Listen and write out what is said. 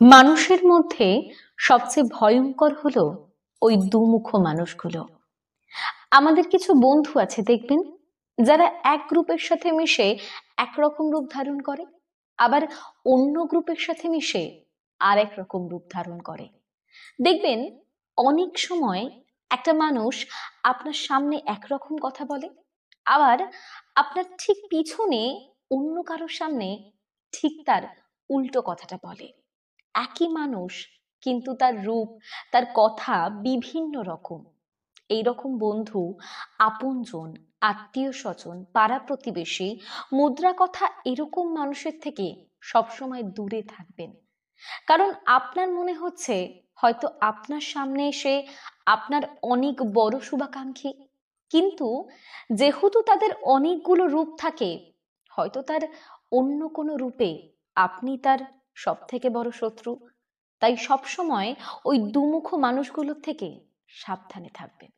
মানুষের মধ্যে সবচেয়ে ভয়ঙ্কর হলো ওই দুমুখ মানুষগুলো। আমাদের কিছু বন্ধু আছে দেখবেন, যারা এক গ্রুপের সাথে মিশে একরকম রূপ ধারণ করে, আবার অন্য গ্রুপের সাথে মিশে আর এক রকম রূপ ধারণ করে। দেখবেন অনেক সময় একটা মানুষ আপনার সামনে একরকম কথা বলে, আবার আপনার ঠিক পিছনে অন্য কারোর সামনে ঠিক তার উল্টো কথাটা বলে। একই মানুষ, কিন্তু তার রূপ, তার কথা বিভিন্ন রকম। এই রকম বন্ধু, আপনজন, আত্মীয় স্বজন, পাড়া প্রতিবেশী, মুদ্রা কথা এরকম মানুষের থেকে সবসময় দূরে থাকবেন। কারণ আপনার মনে হচ্ছে হয়তো আপনার সামনে এসে আপনার অনেক বড় শুভাকাঙ্ক্ষী, কিন্তু যেহেতু তাদের অনেকগুলো রূপ থাকে, হয়তো তার অন্য কোনো রূপে আপনি তার সব থেকে বড় শত্রু। তাই সবসময় ওই দুমুখো মানুষগুলোর থেকে সাবধানে থাকবেন।